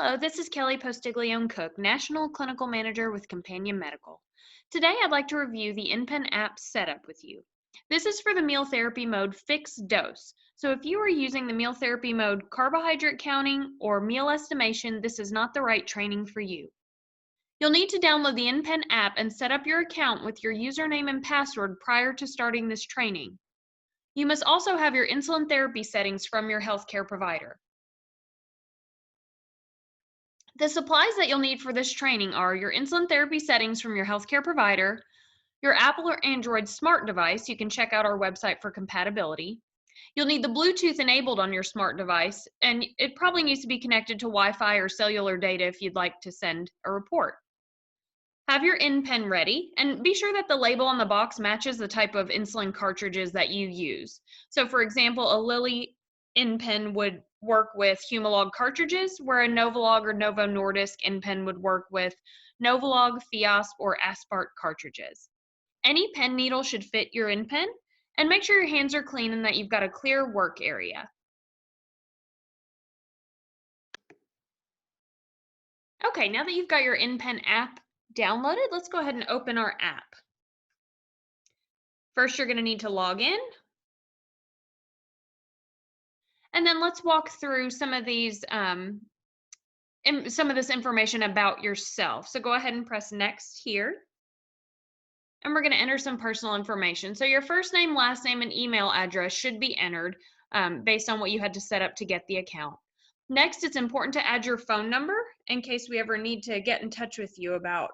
Hello, this is Kelly Postiglione-Cook, National Clinical Manager with Companion Medical. Today I'd like to review the InPen App setup with you. This is for the meal therapy mode fixed dose. So if you are using the meal therapy mode carbohydrate counting or meal estimation, this is not the right training for you. You'll need to download the InPen app and set up your account with your username and password prior to starting this training. You must also have your insulin therapy settings from your healthcare provider. The supplies that you'll need for this training are your insulin therapy settings from your healthcare provider, your Apple or Android smart device. You can check out our website for compatibility. You'll need the Bluetooth enabled on your smart device, and it probably needs to be connected to Wi-Fi or cellular data if you'd like to send a report. Have your InPen ready, and be sure that the label on the box matches the type of insulin cartridges that you use. So for example, a Lilly InPen would work with Humalog cartridges, where a Novolog or Novo Nordisk InPen would work with Novolog, Fiasp, or Aspart cartridges. Any pen needle should fit your InPen, and make sure your hands are clean and that you've got a clear work area. Okay, now that you've got your InPen app downloaded, let's go ahead and open our app. First, you're going to need to log in. And then let's walk through some of these, some of this information about yourself. So go ahead and press next here. And we're going to enter some personal information. So your first name, last name, and email address should be entered based on what you had to set up to get the account. Next, it's important to add your phone number in case we ever need to get in touch with you about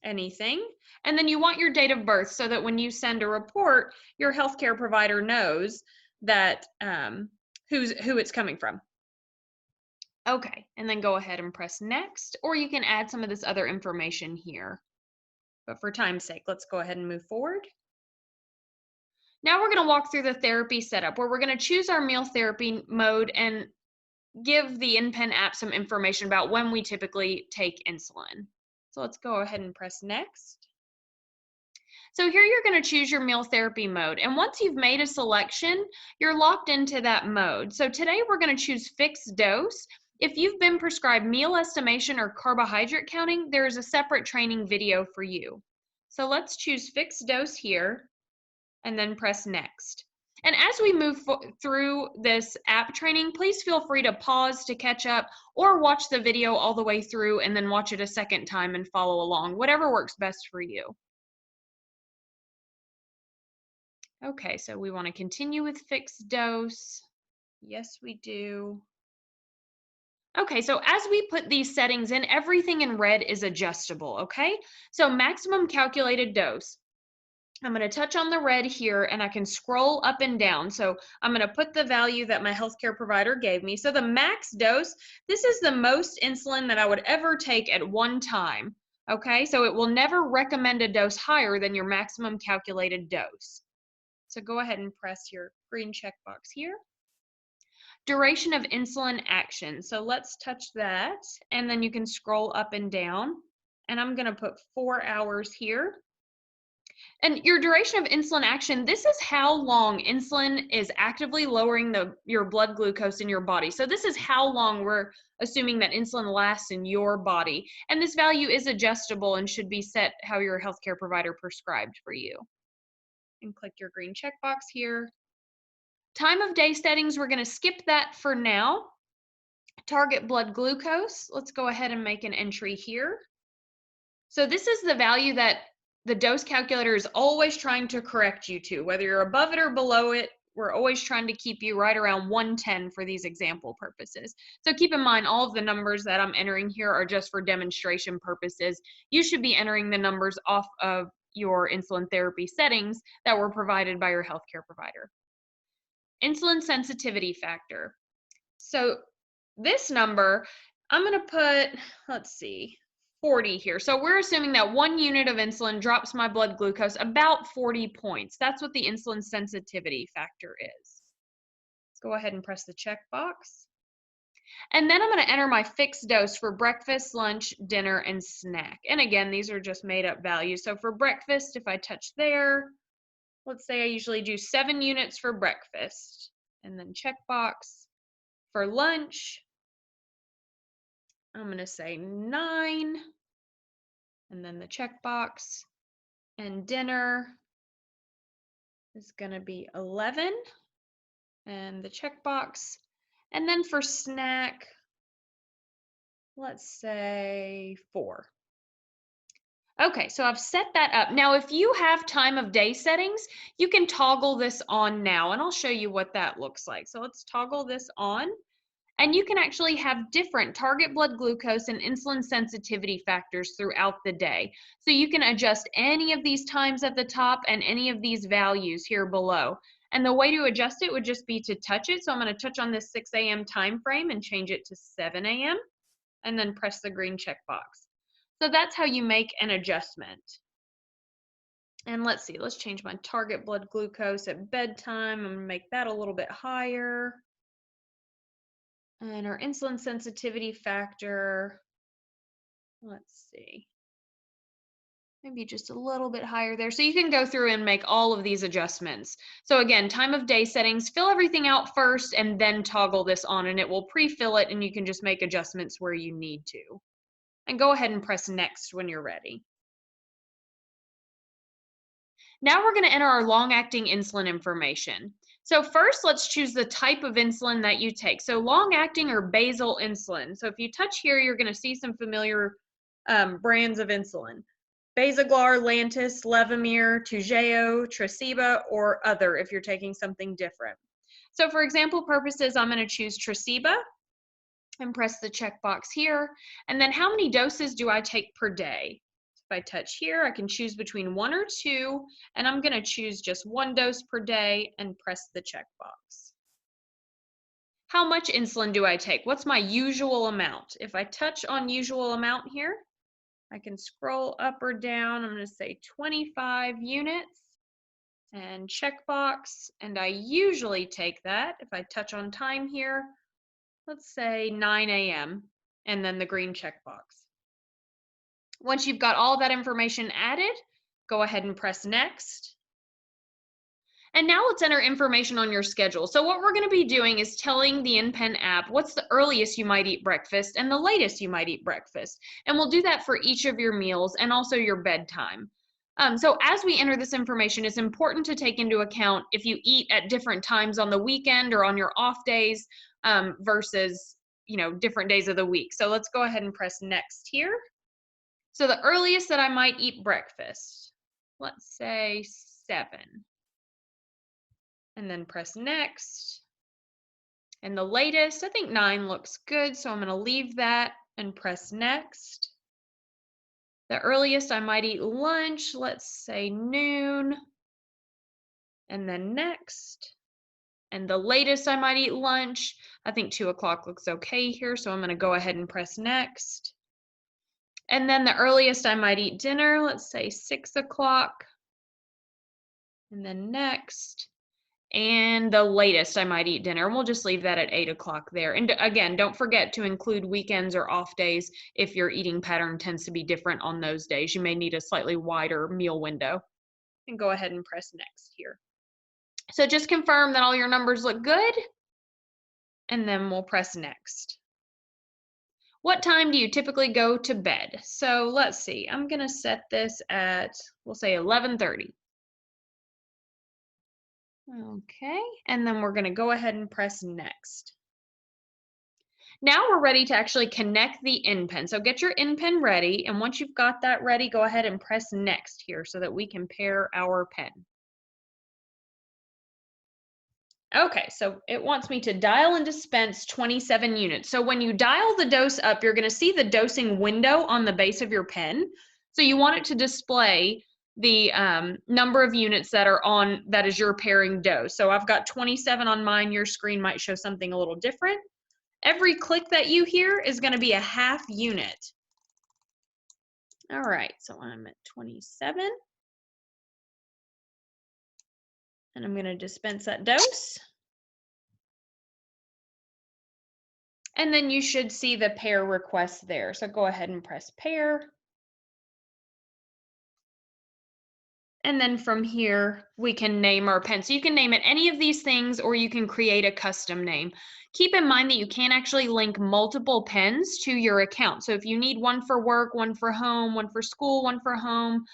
anything. And then you want your date of birth so that when you send a report, your healthcare provider knows that who it's coming from. Okay, and then go ahead and press next, or you can add some of this other information here. But for time's sake, let's go ahead and move forward. Now we're going to walk through the therapy setup where we're going to choose our meal therapy mode and give the InPen app some information about when we typically take insulin. So let's go ahead and press next. So here you're going to choose your meal therapy mode. And once you've made a selection, you're locked into that mode. So today we're going to choose fixed dose. If you've been prescribed meal estimation or carbohydrate counting, there is a separate training video for you. So let's choose fixed dose here and then press next. And as we move through this app training, please feel free to pause to catch up or watch the video all the way through and then watch it a second time and follow along, whatever works best for you. Okay, so we want to continue with fixed dose. Yes, we do. Okay, so as we put these settings in, everything in red is adjustable, okay? So maximum calculated dose. I'm going to touch on the red here and I can scroll up and down. So I'm going to put the value that my healthcare provider gave me. So the max dose, this is the most insulin that I would ever take at one time. Okay, so it will never recommend a dose higher than your maximum calculated dose. So go ahead and press your green checkbox here. Duration of insulin action. So let's touch that and then you can scroll up and down. And I'm going to put 4 hours here. And your duration of insulin action, this is how long insulin is actively lowering your blood glucose in your body. So this is how long we're assuming that insulin lasts in your body. And this value is adjustable and should be set how your healthcare provider prescribed for you. And click your green checkbox here. Time of day settings, we're going to skip that for now. Target blood glucose, let's go ahead and make an entry here. So this is the value that the dose calculator is always trying to correct you to. Whether you're above it or below it, we're always trying to keep you right around 110 for these example purposes. So keep in mind, all of the numbers that I'm entering here are just for demonstration purposes. You should be entering the numbers off of your insulin therapy settings that were provided by your healthcare provider. Insulin sensitivity factor. So this number, I'm going to put, let's see, 40 here. So we're assuming that 1 unit of insulin drops my blood glucose about 40 points. That's what the insulin sensitivity factor is. Let's go ahead and press the check box. And then I'm going to enter my fixed dose for breakfast, lunch, dinner, and snack. And again, these are just made up values. So for breakfast, if I touch there, let's say I usually do 7 units for breakfast and then checkbox. For lunch, I'm going to say 9, and then the checkbox. And dinner is going to be 11, and the checkbox. And then for snack, let's say 4. Okay, so I've set that up. Now, if you have time of day settings, you can toggle this on now, and I'll show you what that looks like. So let's toggle this on, and you can actually have different target blood glucose and insulin sensitivity factors throughout the day. So you can adjust any of these times at the top and any of these values here below. And the way to adjust it would just be to touch it. So I'm going to touch on this 6 a.m. time frame and change it to 7 a.m. and then press the green checkbox. So that's how you make an adjustment. And let's see, let's change my target blood glucose at bedtime. I'm gonna make that a little bit higher. And our insulin sensitivity factor, let's see, maybe just a little bit higher there. So you can go through and make all of these adjustments. So again, time of day settings, fill everything out first and then toggle this on, and it will pre-fill it, and you can just make adjustments where you need to. And go ahead and press next when you're ready. Now we're going to enter our long-acting insulin information. So first, let's choose the type of insulin that you take. So long-acting or basal insulin. So if you touch here, you're going to see some familiar brands of insulin. Basaglar, Lantus, Levemir, Toujeo, Tresiba, or other if you're taking something different. So for example purposes, I'm going to choose Tresiba and press the checkbox here. And then how many doses do I take per day? If I touch here, I can choose between 1 or 2, and I'm going to choose just 1 dose per day and press the checkbox. How much insulin do I take? What's my usual amount? If I touch on usual amount here, I can scroll up or down. I'm going to say 25 units and checkbox, and I usually take that. If I touch on time here, let's say 9 a.m. and then the green checkbox. Once you've got all that information added, go ahead and press next. And now let's enter information on your schedule. So what we're going to be doing is telling the InPen app what's the earliest you might eat breakfast and the latest you might eat breakfast. And we'll do that for each of your meals and also your bedtime. So as we enter this information, it's important to take into account if you eat at different times on the weekend or on your off days versus different days of the week. So let's go ahead and press next here. So the earliest that I might eat breakfast, let's say 7. And then press next. And the latest, I think 9 looks good, so I'm going to leave that and press next. The earliest I might eat lunch, let's say noon. And then next. And the latest I might eat lunch, I think 2 o'clock looks okay here, so I'm going to go ahead and press next. And then the earliest I might eat dinner, let's say 6 o'clock. And then next. And the latest I might eat dinner. We'll just leave that at 8 o'clock there. And again, don't forget to include weekends or off days if your eating pattern tends to be different on those days. You may need a slightly wider meal window. And go ahead and press next here. So just confirm that all your numbers look good. And then we'll press next. What time do you typically go to bed? So let's see. I'm going to set this at, we'll say 11:30. Okay, and then we're going to go ahead and press next. Now we're ready to actually connect the InPen. So get your InPen ready, and once you've got that ready, go ahead and press next here so that we can pair our pen. Okay, so it wants me to dial and dispense 27 units. So when you dial the dose up, you're going to see the dosing window on the base of your pen. So you want it to display the number of units that are on, that is your pairing dose. So I've got 27 on mine. Your screen might show something a little different. Every click that you hear is going to be a half unit. All right, so I'm at 27. And I'm going to dispense that dose. And then you should see the pair request there. So go ahead and press pair. And then from here, we can name our pen. So you can name it any of these things, or you can create a custom name. Keep in mind that you can actually link multiple pens to your account. So if you need one for work, one for home, one for school, one for home,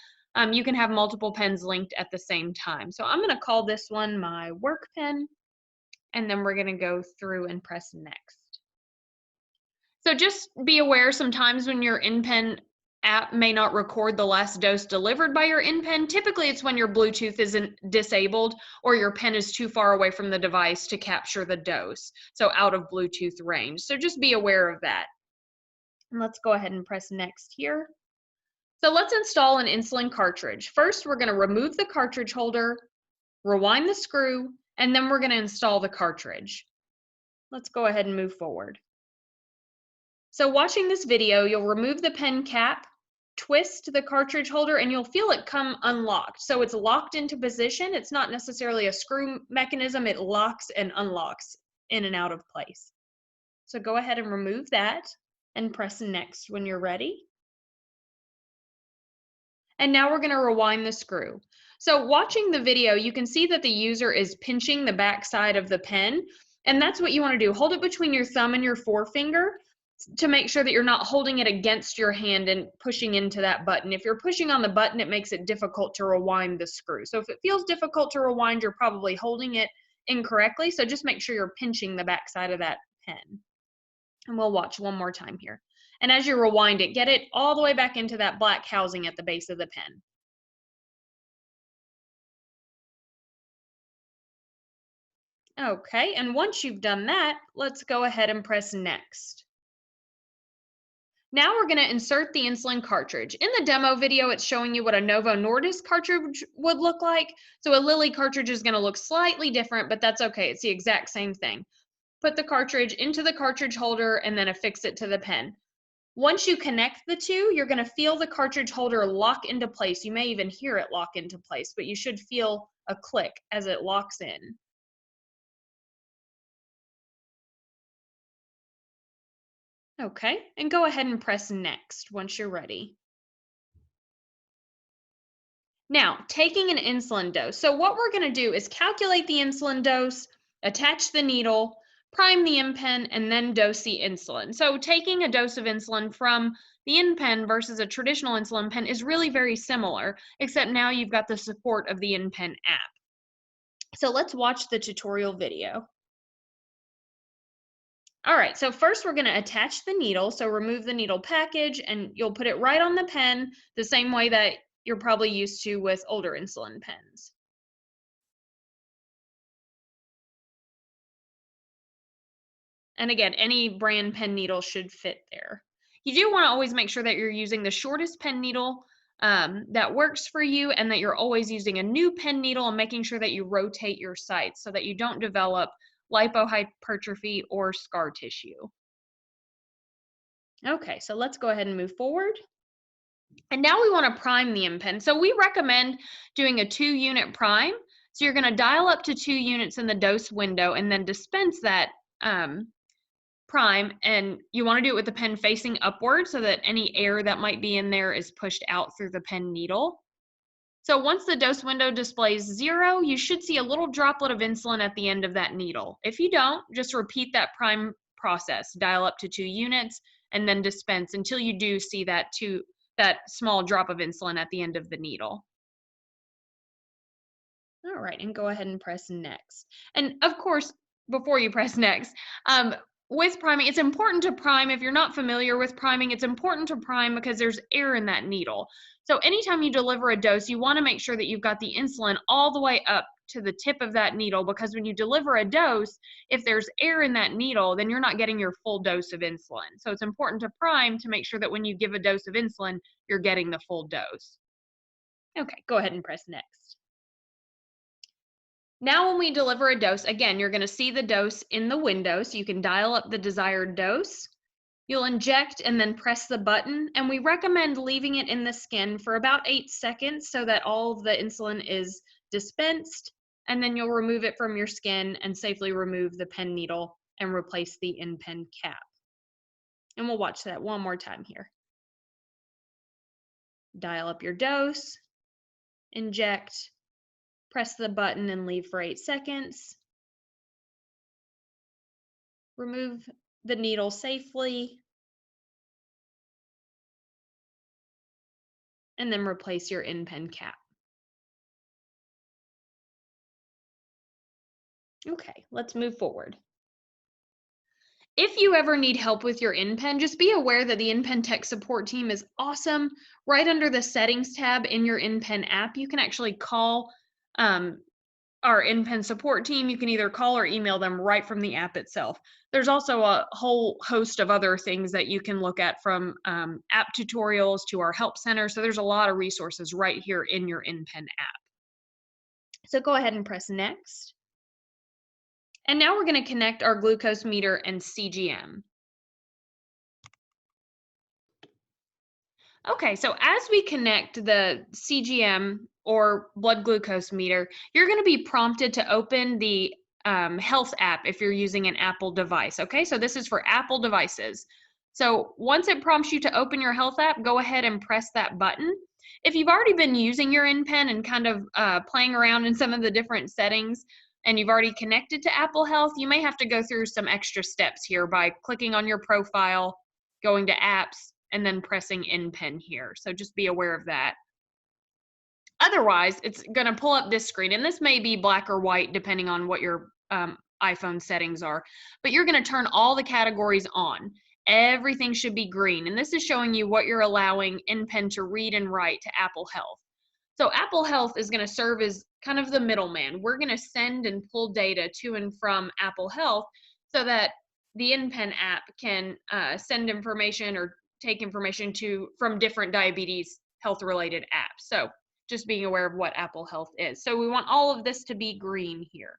you can have multiple pens linked at the same time. So I'm going to call this one my work pen, and then we're going to go through and press next. So just be aware sometimes when your InPen app may not record the last dose delivered by your InPen. Typically it's when your Bluetooth isn't disabled or your pen is too far away from the device to capture the dose, so out of Bluetooth range. So just be aware of that. And let's go ahead and press next here. So let's install an insulin cartridge. First, we're going to remove the cartridge holder, rewind the screw, and then we're going to install the cartridge. Let's go ahead and move forward. So watching this video, you'll remove the pen cap, twist the cartridge holder, and you'll feel it come unlocked. So it's locked into position. It's not necessarily a screw mechanism. It locks and unlocks in and out of place. So go ahead and remove that and press next when you're ready. And now we're going to rewind the screw. So watching the video, you can see that the user is pinching the back side of the pen. And that's what you want to do. Hold it between your thumb and your forefinger to make sure that you're not holding it against your hand and pushing into that button. If you're pushing on the button, it makes it difficult to rewind the screw. So if it feels difficult to rewind, you're probably holding it incorrectly. So just make sure you're pinching the back side of that pen. And we'll watch one more time here. And as you rewind it, get it all the way back into that black housing at the base of the pen. Okay, and once you've done that, let's go ahead and press next. Now we're going to insert the insulin cartridge. In the demo video, it's showing you what a Novo Nordisk cartridge would look like. So a Lilly cartridge is going to look slightly different, but that's okay. It's the exact same thing. Put the cartridge into the cartridge holder and then affix it to the pen. Once you connect the two, you're going to feel the cartridge holder lock into place. You may even hear it lock into place, but you should feel a click as it locks in. Okay, and go ahead and press next once you're ready. Now, taking an insulin dose. So what we're going to do is calculate the insulin dose, attach the needle, prime the InPen, and then dose the insulin. So taking a dose of insulin from the InPen versus a traditional insulin pen is really very similar, except now you've got the support of the InPen app. So let's watch the tutorial video. All right, so first we're going to attach the needle. So remove the needle package and you'll put it right on the pen the same way that you're probably used to with older insulin pens. And again, any brand pen needle should fit there. You do want to always make sure that you're using the shortest pen needle that works for you, and that you're always using a new pen needle and making sure that you rotate your sites so that you don't develop lipohypertrophy or scar tissue. Okay, so let's go ahead and move forward. And now we want to prime the InPen. So we recommend doing a 2-unit prime. So you're going to dial up to 2 units in the dose window and then dispense that prime. And you want to do it with the pen facing upward so that any air that might be in there is pushed out through the pen needle. So once the dose window displays 0, you should see a little droplet of insulin at the end of that needle. If you don't, just repeat that prime process. Dial up to 2 units and then dispense until you do see that small drop of insulin at the end of the needle. All right, and go ahead and press next. And of course, before you press next, with priming, it's important to prime. If you're not familiar with priming, it's important to prime because there's air in that needle. So anytime you deliver a dose, you want to make sure that you've got the insulin all the way up to the tip of that needle, because when you deliver a dose, if there's air in that needle, then you're not getting your full dose of insulin. So it's important to prime to make sure that when you give a dose of insulin, you're getting the full dose. Okay, go ahead and press next. Now when we deliver a dose, again, you're going to see the dose in the window, so you can dial up the desired dose. You'll inject and then press the button, and we recommend leaving it in the skin for about 8 seconds so that all of the insulin is dispensed, and then you'll remove it from your skin and safely remove the pen needle and replace the InPen cap. And we'll watch that one more time here. Dial up your dose, inject, press the button and leave for 8 seconds. Remove the needle safely, and then replace your InPen cap. Okay, let's move forward. If you ever need help with your InPen, just be aware that the InPen tech support team is awesome. Right under the settings tab in your InPen app, you can actually call our InPen support team. You can either call or email them right from the app itself. There's also a whole host of other things that you can look at, from app tutorials to our help center. So there's a lot of resources right here in your InPen app. So go ahead and press next. And now we're going to connect our glucose meter and CGM. Okay, so as we connect the CGM or blood glucose meter, you're going to be prompted to open the Health app if you're using an Apple device. Okay, so this is for Apple devices. So once it prompts you to open your Health app, go ahead and press that button. If you've already been using your InPen and kind of playing around in some of the different settings, and you've already connected to Apple Health, you may have to go through some extra steps here by clicking on your profile, going to apps, and then pressing InPen here. So just be aware of that. Otherwise, it's going to pull up this screen, and this may be black or white depending on what your iPhone settings are, but you're going to turn all the categories on. Everything should be green, and this is showing you what you're allowing InPen to read and write to Apple Health. So Apple Health is going to serve as kind of the middleman. We're going to send and pull data to and from Apple Health so that the InPen app can send information or take information from different diabetes health related apps. So just being aware of what Apple Health is. So we want all of this to be green here.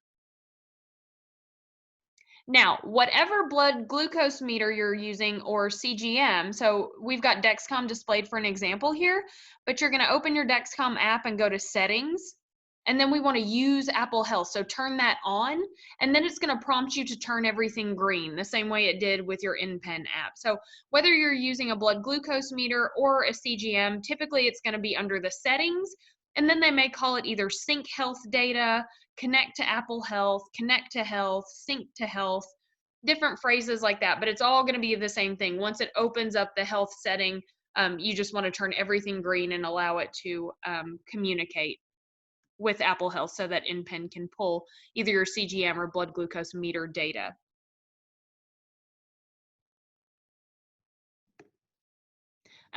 Now, whatever blood glucose meter you're using or CGM, so we've got Dexcom displayed for an example here, but you're going to open your Dexcom app and go to settings. And then we want to use Apple Health. So turn that on, and then it's going to prompt you to turn everything green, the same way it did with your InPen app. So whether you're using a blood glucose meter or a CGM, typically it's going to be under the settings. And then they may call it either sync health data, connect to Apple Health, connect to health, sync to health, different phrases like that. But it's all going to be the same thing. Once it opens up the health setting, you just want to turn everything green and allow it to communicate with Apple Health so that InPen can pull either your CGM or blood glucose meter data.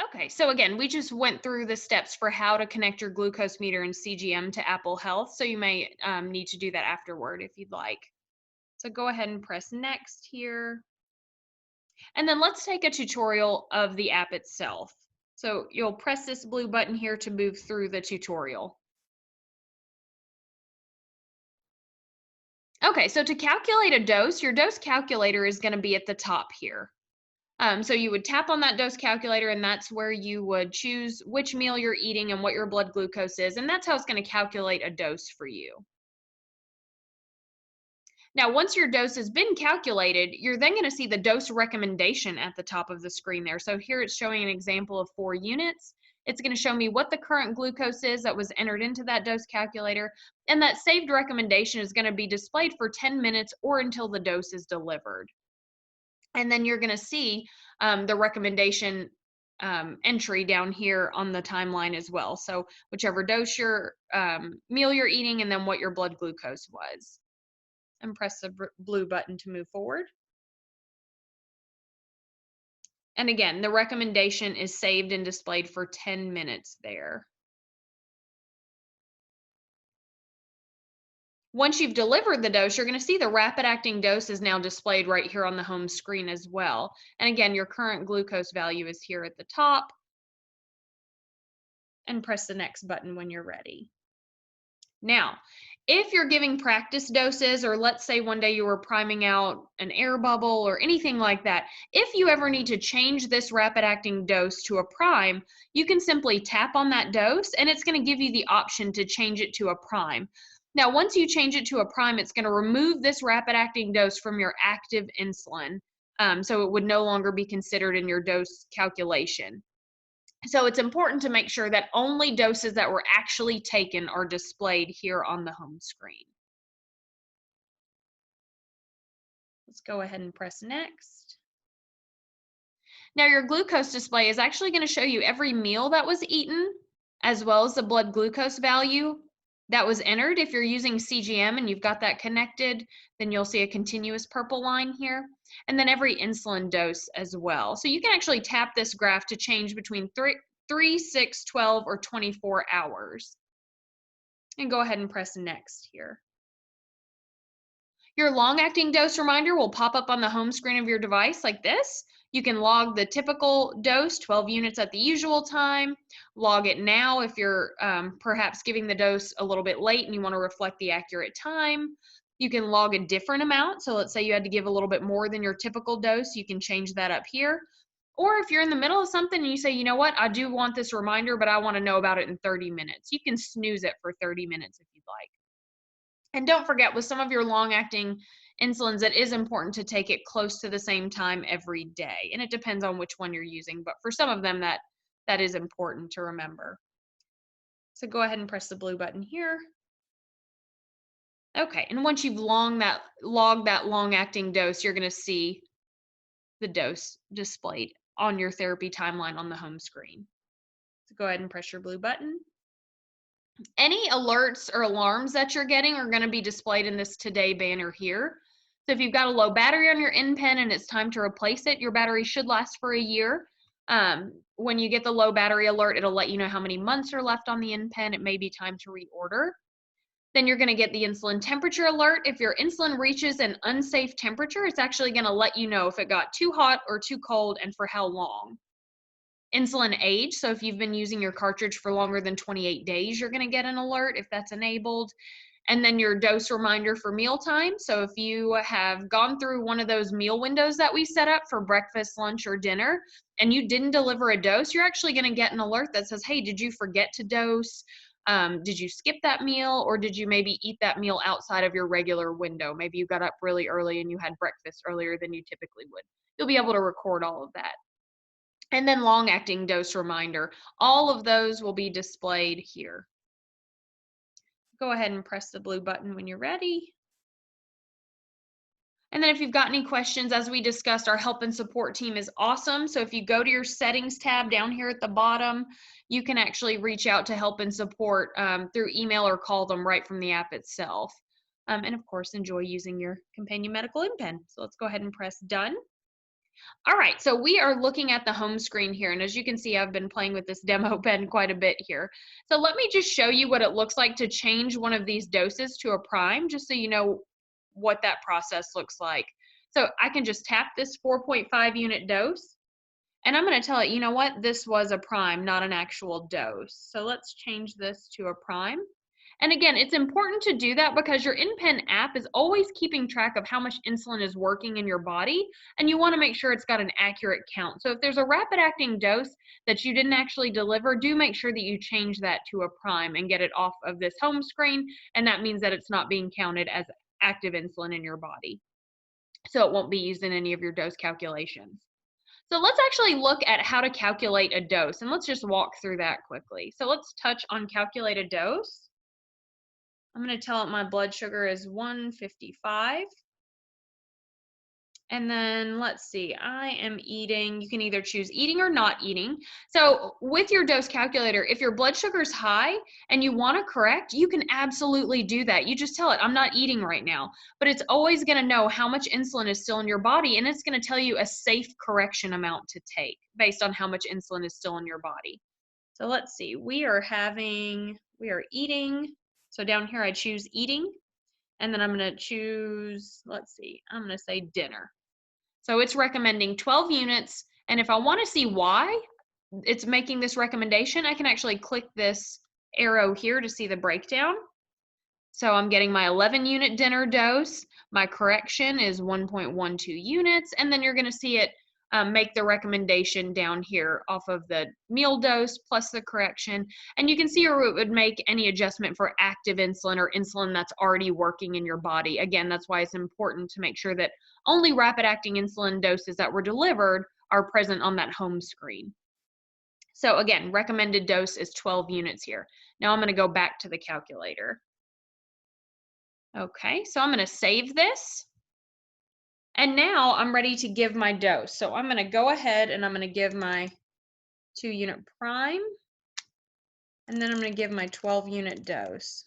Okay, so again, we just went through the steps for how to connect your glucose meter and CGM to Apple Health, so you may need to do that afterward if you'd like. So go ahead and press next here. And then let's take a tutorial of the app itself. So you'll press this blue button here to move through the tutorial. Okay, so to calculate a dose, your dose calculator is going to be at the top here. So you would tap on that dose calculator, and that's where you would choose which meal you're eating and what your blood glucose is, and that's how it's going to calculate a dose for you. Now, once your dose has been calculated, you're then going to see the dose recommendation at the top of the screen there. So here it's showing an example of 4 units. It's going to show me what the current glucose is that was entered into that dose calculator, and that saved recommendation is going to be displayed for 10 minutes or until the dose is delivered. And then you're going to see the recommendation entry down here on the timeline as well. So whichever dose meal you're eating, and then what your blood glucose was. And press the blue button to move forward. And again, the recommendation is saved and displayed for 10 minutes there. Once you've delivered the dose, you're going to see the rapid acting dose is now displayed right here on the home screen as well. And again, your current glucose value is here at the top. And press the next button when you're ready. Now, if you're giving practice doses, or let's say one day you were priming out an air bubble or anything like that, if you ever need to change this rapid acting dose to a prime, you can simply tap on that dose and it's going to give you the option to change it to a prime. Now, once you change it to a prime, it's going to remove this rapid acting dose from your active insulin. So it would no longer be considered in your dose calculation. So it's important to make sure that only doses that were actually taken are displayed here on the home screen. Let's Let's go ahead and press next. Now your glucose display is actually going to show you every meal that was eaten, as well as the blood glucose value that was entered. If you're using CGM and you've got that connected, then you'll see a continuous purple line here, and then every insulin dose as well. So you can actually tap this graph to change between 3, 6, 12, or 24 hours. And go ahead and press next here. Your long-acting dose reminder will pop up on the home screen of your device like this. You can log the typical dose, 12 units at the usual time, log it now if you're perhaps giving the dose a little bit late and you want to reflect the accurate time. You can log a different amount. So let's say you had to give a little bit more than your typical dose, you can change that up here. Or if you're in the middle of something and you say, you know what, I do want this reminder, but I want to know about it in 30 minutes. You can snooze it for 30 minutes if you'd like. And don't forget, with some of your long-acting insulins, it is important to take it close to the same time every day. And it depends on which one you're using, but for some of them, that is important to remember. So go ahead and press the blue button here. Okay, and once you've logged that long-acting dose, you're going to see the dose displayed on your therapy timeline on the home screen. So go ahead and press your blue button. Any alerts or alarms that you're getting are going to be displayed in this today banner here. So if you've got a low battery on your InPen and it's time to replace it, your battery should last for a year. When you get the low battery alert, it'll let you know how many months are left on the InPen. It may be time to reorder. Then you're going to get the insulin temperature alert. If your insulin reaches an unsafe temperature, it's actually going to let you know if it got too hot or too cold and for how long. Insulin age, so if you've been using your cartridge for longer than 28 days, you're going to get an alert if that's enabled. And then your dose reminder for mealtime. So if you have gone through one of those meal windows that we set up for breakfast, lunch, or dinner, and you didn't deliver a dose, you're actually going to get an alert that says, hey, did you forget to dose? Did you skip that meal, or did you maybe eat that meal outside of your regular window? Maybe you got up really early and you had breakfast earlier than you typically would. You'll be able to record all of that. And then long-acting dose reminder. All of those will be displayed here. Go ahead and press the blue button when you're ready. And then if you've got any questions, as we discussed, our help and support team is awesome. So if you go to your settings tab down here at the bottom, you can actually reach out to help and support through email or call them right from the app itself. And of course, enjoy using your companion medical InPen. So let's go ahead and press done. All right, so we are looking at the home screen here, and as you can see, I've been playing with this demo pen quite a bit here. So let me just show you what it looks like to change one of these doses to a prime, just so you know what that process looks like. So I can just tap this 4.5 unit dose, and I'm going to tell it, you know what, this was a prime, not an actual dose. So let's change this to a prime. And again, it's important to do that because your InPen app is always keeping track of how much insulin is working in your body, and you want to make sure it's got an accurate count. So if there's a rapid acting dose that you didn't actually deliver, do make sure that you change that to a prime and get it off of this home screen, and that means that it's not being counted as active insulin in your body. So it won't be used in any of your dose calculations. So let's actually look at how to calculate a dose, and let's just walk through that quickly. So let's touch on calculate a dose. I'm going to tell it my blood sugar is 155. And then let's see, I am eating, you can either choose eating or not eating. So with your dose calculator, if your blood sugar is high and you want to correct, you can absolutely do that. You just tell it, I'm not eating right now, but it's always going to know how much insulin is still in your body, and it's going to tell you a safe correction amount to take based on how much insulin is still in your body. So let's see, we are eating. So down here, I choose eating, and then I'm going to choose, let's see, I'm going to say dinner. So it's recommending 12 units, and if I want to see why it's making this recommendation, I can actually click this arrow here to see the breakdown. So I'm getting my 11 unit dinner dose, my correction is 1.12 units, and then you're going to see it make the recommendation down here off of the meal dose plus the correction. And you can see where it would make any adjustment for active insulin or insulin that's already working in your body. Again, that's why it's important to make sure that only rapid acting insulin doses that were delivered are present on that home screen. So again, recommended dose is 12 units here. Now I'm going to go back to the calculator. Okay, so I'm going to save this. And now I'm ready to give my dose. So I'm going to go ahead and I'm going to give my 2-unit prime, and then I'm going to give my 12-unit dose.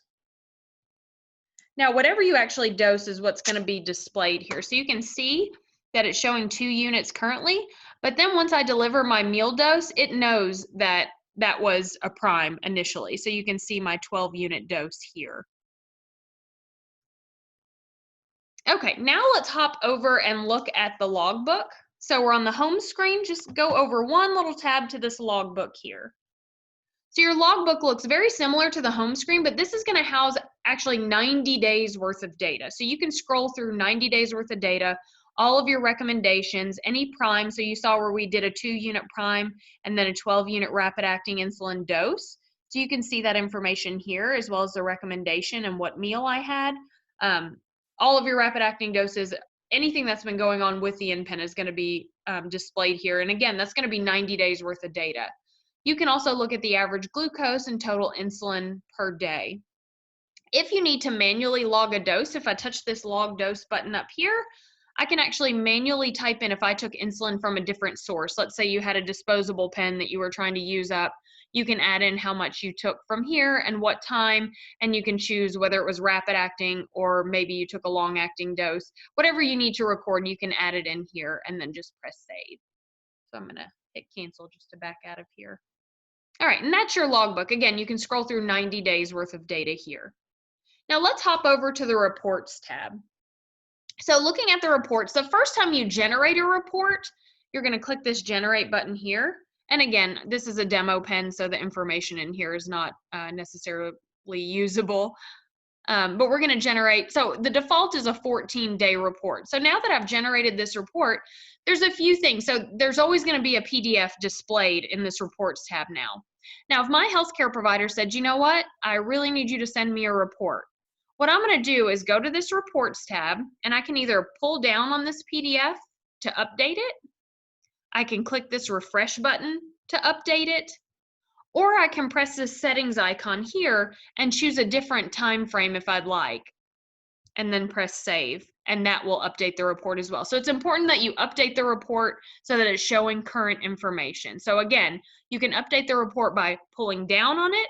Now, whatever you actually dose is what's going to be displayed here. So you can see that it's showing 2 units currently, but then once I deliver my meal dose, it knows that that was a prime initially. So you can see my 12-unit dose here. Okay, now let's hop over and look at the logbook. So we're on the home screen, just go over one little tab to this logbook here. So your logbook looks very similar to the home screen, but this is going to house actually 90 days worth of data. So you can scroll through 90 days worth of data, all of your recommendations, any prime. So you saw where we did a 2-unit prime and then a 12-unit rapid acting insulin dose. So you can see that information here, as well as the recommendation and what meal I had. All of your rapid acting doses, anything that's been going on with the InPen is going to be displayed here. And again, that's going to be 90 days worth of data. You can also look at the average glucose and total insulin per day. If you need to manually log a dose, if I touch this log dose button up here, I can actually manually type in if I took insulin from a different source. Let's say you had a disposable pen that you were trying to use up. You can add in how much you took from here and what time, and you can choose whether it was rapid acting or maybe you took a long acting dose. Whatever you need to record, you can add it in here and then just press save. So I'm gonna hit cancel just to back out of here. All right, and that's your logbook. Again, you can scroll through 90 days worth of data here. Now let's hop over to the reports tab. So looking at the reports, the first time you generate a report, you're going to click this generate button here. And again, this is a demo pen, so the information in here is not necessarily usable. But we're going to generate, so the default is a 14-day report. So now that I've generated this report, there's a few things. So there's always going to be a PDF displayed in this reports tab now. Now, if my healthcare provider said, you know what, I really need you to send me a report, what I'm going to do is go to this reports tab, and I can either pull down on this PDF to update it. I can click this refresh button to update it, or I can press this settings icon here and choose a different time frame if I'd like, and then press save, and that will update the report as well. So it's important that you update the report so that it's showing current information. So again, you can update the report by pulling down on it,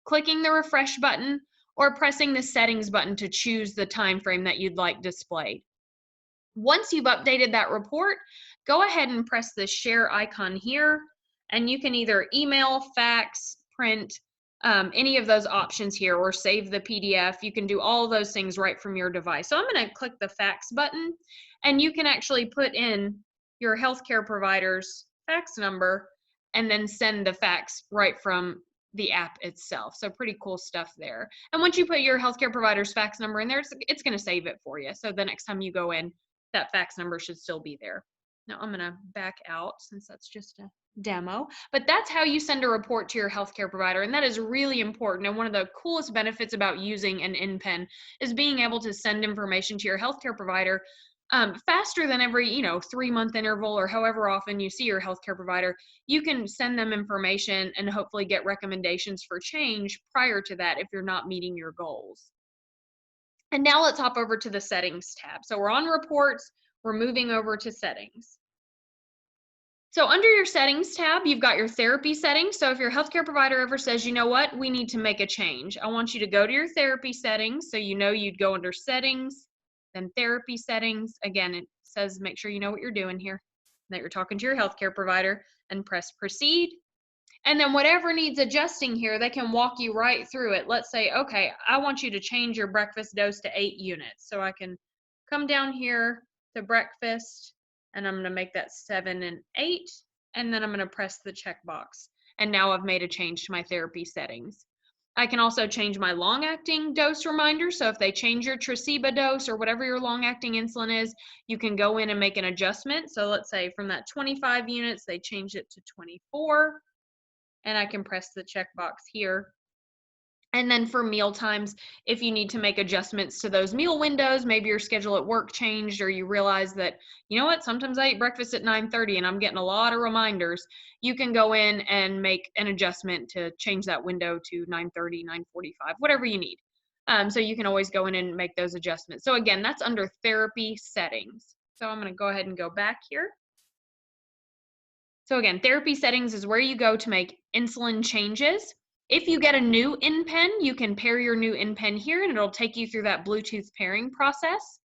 clicking the refresh button, or pressing the settings button to choose the time frame that you'd like displayed. Once you've updated that report, go ahead and press the share icon here, and you can either email, fax, print, any of those options here, or save the PDF. You can do all those things right from your device. So I'm going to click the fax button, and you can actually put in your healthcare provider's fax number and then send the fax right from the app itself. So pretty cool stuff there. And once you put your healthcare provider's fax number in there, it's going to save it for you. So the next time you go in, that fax number should still be there. Now I'm going to back out since that's just a demo, but that's how you send a report to your healthcare provider. And that is really important. And one of the coolest benefits about using an InPen is being able to send information to your healthcare provider faster than every 3-month interval, or however often you see your healthcare provider. You can send them information and hopefully get recommendations for change prior to that if you're not meeting your goals. And now let's hop over to the settings tab. So we're on reports, we're moving over to settings. So under your settings tab, you've got your therapy settings. So if your healthcare provider ever says, you know what, we need to make a change, I want you to go to your therapy settings. So you'd go under settings, then therapy settings. Again, it says make sure you know what you're doing here, that you're talking to your healthcare provider, and press proceed. And then whatever needs adjusting here, they can walk you right through it. Let's say, okay, I want you to change your breakfast dose to 8 units. So I can come down here to breakfast, and I'm going to make that 7 and 8, and then I'm going to press the checkbox. And now I've made a change to my therapy settings. I can also change my long-acting dose reminder. So if they change your Tresiba dose or whatever your long-acting insulin is, you can go in and make an adjustment. So let's say from that 25 units, they changed it to 24. And I can press the checkbox here. And then for meal times, if you need to make adjustments to those meal windows, maybe your schedule at work changed, or you realize that, you know what, sometimes I eat breakfast at 9:30 and I'm getting a lot of reminders, you can go in and make an adjustment to change that window to 9:30, 9:45, whatever you need. So you can always go in and make those adjustments. So again, that's under therapy settings. So I'm going to go ahead and go back here. So again, therapy settings is where you go to make insulin changes. If you get a new InPen, you can pair your new InPen here and it'll take you through that Bluetooth pairing process.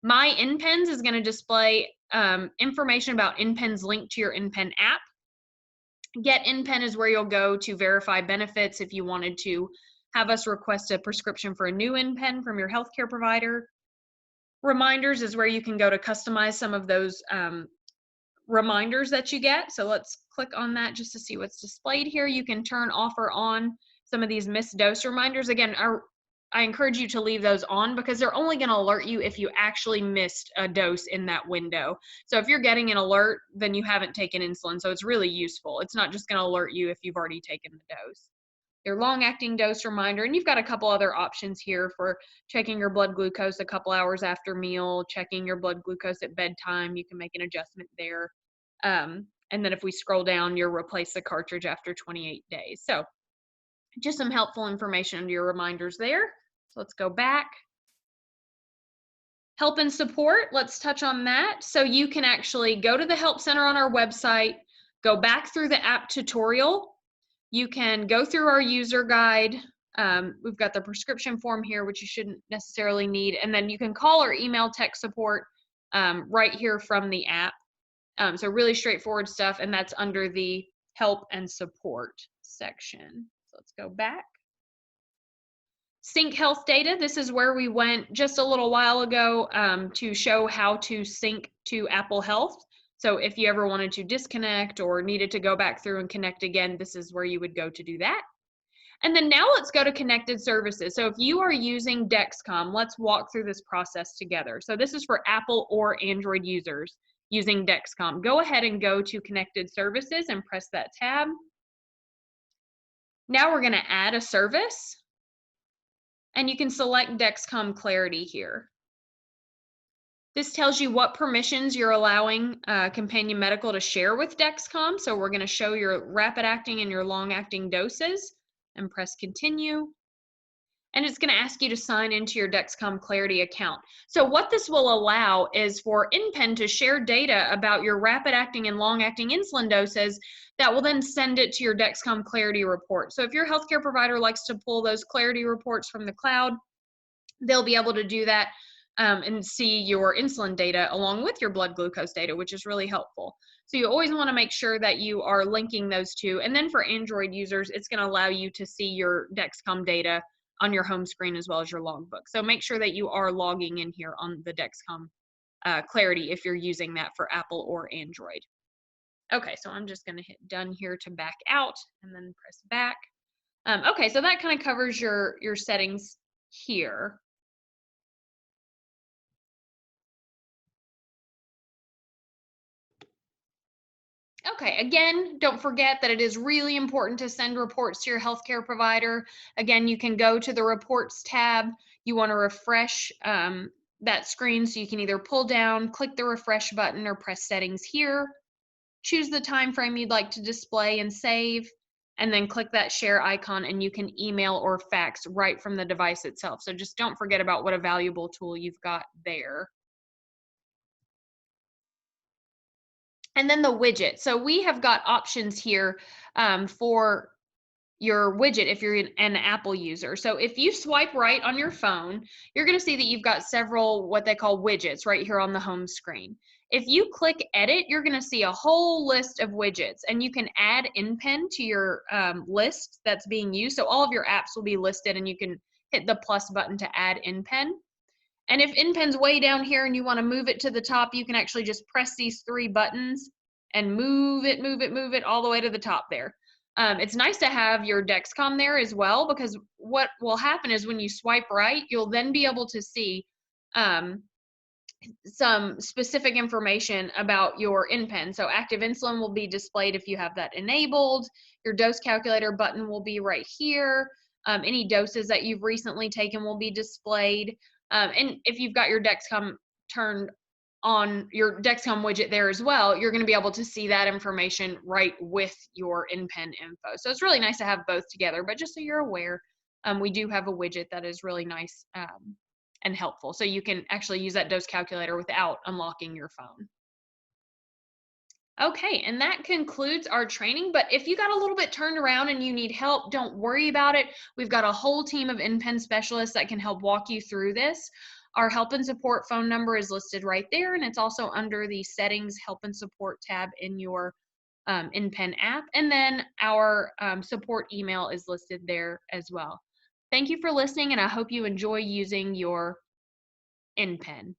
My InPens is going to display information about InPens linked to your InPen app. Get InPen is where you'll go to verify benefits if you wanted to have us request a prescription for a new InPen from your healthcare provider. Reminders is where you can go to customize some of those reminders that you get. So let's click on that just to see what's displayed here. You can turn off or on some of these missed dose reminders. Again, I encourage you to leave those on because they're only going to alert you if you actually missed a dose in that window. So if you're getting an alert, then you haven't taken insulin. So it's really useful. It's not just going to alert you if you've already taken the dose. Your long-acting dose reminder, and you've got a couple other options here for checking your blood glucose a couple hours after meal, checking your blood glucose at bedtime. You can make an adjustment there. And then if we scroll down, you'll replace the cartridge after 28 days. So just some helpful information under your reminders there. So let's go back. Help and support, let's touch on that. So you can actually go to the Help Center on our website, go back through the app tutorial. You can go through our user guide. We've got the prescription form here, which you shouldn't necessarily need. And then you can call or email tech support right here from the app. So really straightforward stuff, and that's under the help and support section. So let's go back. Sync health data. This is where we went just a little while ago to show how to sync to Apple Health. So if you ever wanted to disconnect or needed to go back through and connect again, this is where you would go to do that. And then now let's go to connected services. So if you are using Dexcom, let's walk through this process together. So this is for Apple or Android users using Dexcom. Go ahead and go to connected services and press that tab. Now we're going to add a service. And you can select Dexcom Clarity here. This tells you what permissions you're allowing Companion Medical to share with Dexcom. So we're going to show your rapid acting and your long acting doses and press continue. And it's going to ask you to sign into your Dexcom Clarity account. So what this will allow is for InPen to share data about your rapid acting and long acting insulin doses that will then send it to your Dexcom Clarity report. So if your healthcare provider likes to pull those Clarity reports from the cloud, they'll be able to do that and see your insulin data along with your blood glucose data, which is really helpful. So you always want to make sure that you are linking those two. And then for Android users, it's going to allow you to see your Dexcom data on your home screen as well as your logbook. So make sure that you are logging in here on the Dexcom Clarity if you're using that for Apple or Android. Okay, so I'm just going to hit done here to back out and then press back. Okay, so that kind of covers your settings here. Okay, again, don't forget that it is really important to send reports to your healthcare provider. Again, you can go to the reports tab. You want to refresh that screen, so you can either pull down, click the refresh button, or press settings here. Choose the time frame you'd like to display and save, and then click that share icon and you can email or fax right from the device itself. So just don't forget about what a valuable tool you've got there. And then the widget. So we have got options here for your widget if you're an Apple user. So if you swipe right on your phone, you're going to see that you've got several what they call widgets right here on the home screen. If you click edit, you're going to see a whole list of widgets, and you can add InPen to your list that's being used. So all of your apps will be listed, and you can hit the plus button to add InPen. And if InPen's way down here and you want to move it to the top, you can actually just press these three buttons and move it all the way to the top there. It's nice to have your Dexcom there as well, because what will happen is when you swipe right, you'll then be able to see some specific information about your InPen. So active insulin will be displayed if you have that enabled. Your dose calculator button will be right here. Any doses that you've recently taken will be displayed. And if you've got your Dexcom turned on, your Dexcom widget there as well, you're going to be able to see that information right with your InPen info. So it's really nice to have both together, but just so you're aware, we do have a widget that is really nice and helpful. So you can actually use that dose calculator without unlocking your phone. Okay, and that concludes our training. But if you got a little bit turned around and you need help, don't worry about it. We've got a whole team of InPen specialists that can help walk you through this. Our help and support phone number is listed right there, and it's also under the settings help and support tab in your InPen app. And then our support email is listed there as well. Thank you for listening, and I hope you enjoy using your InPen.